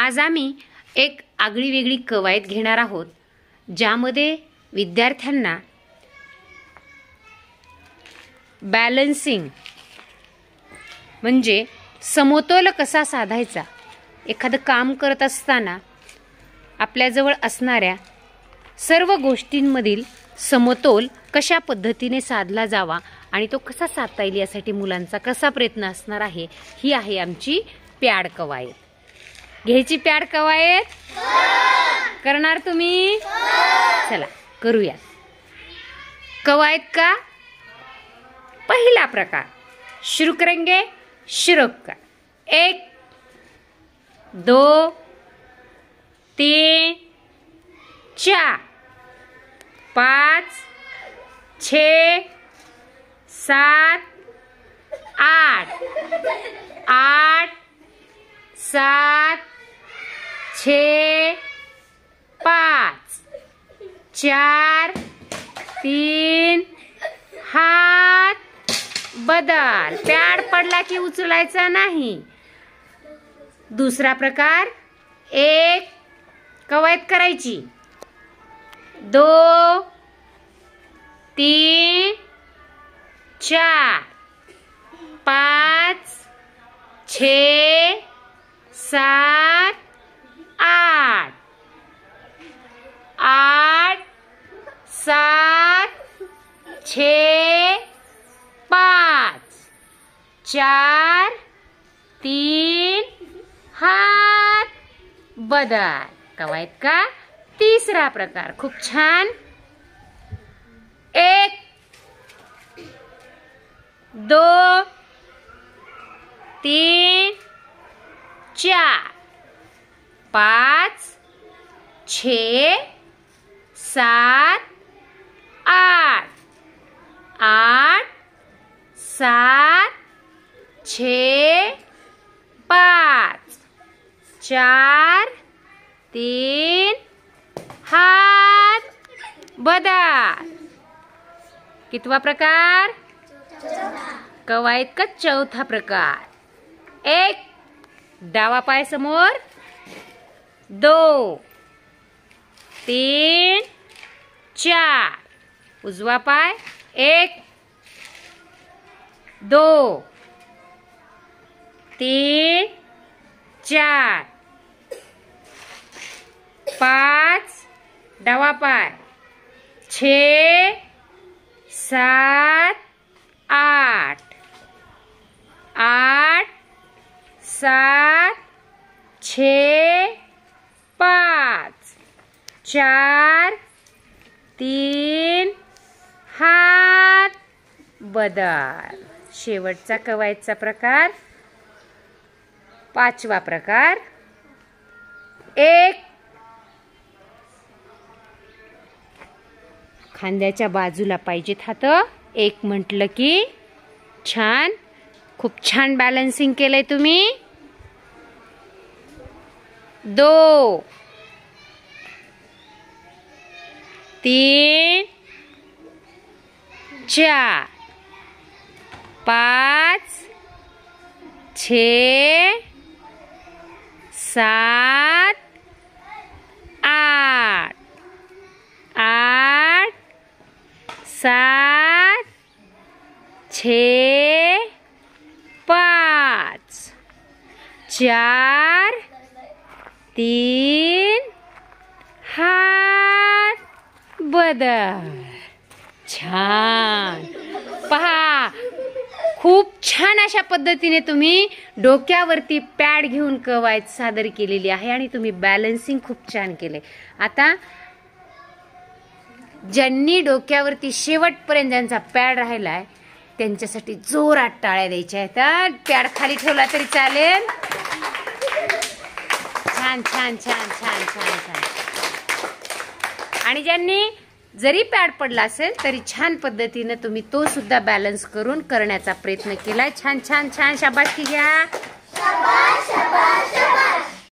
आज आम्ही एक आगळी वेगळी कवायत घेणार आहोत, ज्यामध्ये विद्यार्थ्यांना बॅलन्सिंग म्हणजे समतोल कसा साधायचा, एखादं काम करत असताना आपल्याजवळ असणाऱ्या सर्व गोष्टींमधील समतोल कशा पद्धतीने साधला जावा आणि तो कसा साधता येईल यासाठी मुलांचा कसा प्रयत्न असणार आहे, ही आहे आमची प्याड कवायत. घ्यायची प्याड कवायत? करणार तुम्ही? चला करूया कवायत का. पहिला प्रकार शुरू करेंगे. शुरू कर. 1 2 3 4 5 6 7 8 8 7 6 5 4 3 हात बदल. प्याड पडला की उचलायचा नाही. दुसरा प्रकार. 1 कवायत करायची. 2 3 4 5 6 7 8 8 7 6 5 4 3 हात बदल. कवायत का तिसरा प्रकार खूप छान. 1 2 3 4 5 6 7 8 8 7 6 5 4 3 हात बदल. कितवा प्रकार? कवायत का चौथा प्रकार. 1 डावा पाय समोर. 2 3 4 उजवा पाय. 1 2 3 4 5 डावा पाय. 6 7 8 8 7 6 5 4 3 हात बदल. शेवटचा कवायतचा प्रकार पाचवा प्रकार. 1 खांद्याच्या बाजूला पाहिजेत हात. 1 म्हटलं की छान. खूप छान बॅलन्सिंग केलंय तुम्ही. 2 3 4 5 6 7 8 8 7 6 5 4 3 हात बदल. छान. पहा, खूप छान अशा पद्धतीने तुम्ही डोक्यावरती पॅड घेऊन कवायत सादर केलेली आहे आणि तुम्ही बॅलन्सिंग खूप छान केले. आता ज्यांनी डोक्यावरती शेवटपर्यंत ज्यांचा पॅड राहिलाय त्यांच्यासाठी जोरात टाळ्या द्यायच्या आहेत. पॅड खाली ठेवला तरी चालेल. छान छान छान छान छान छान. आणि ज्यांनी जरी पॅड पडला असेल तरी छान पद्धतीने तुम्ही तो सुद्धा बॅलन्स करून करण्याचा प्रयत्न केलाय. छान छान छान. शाबासकी घ्या.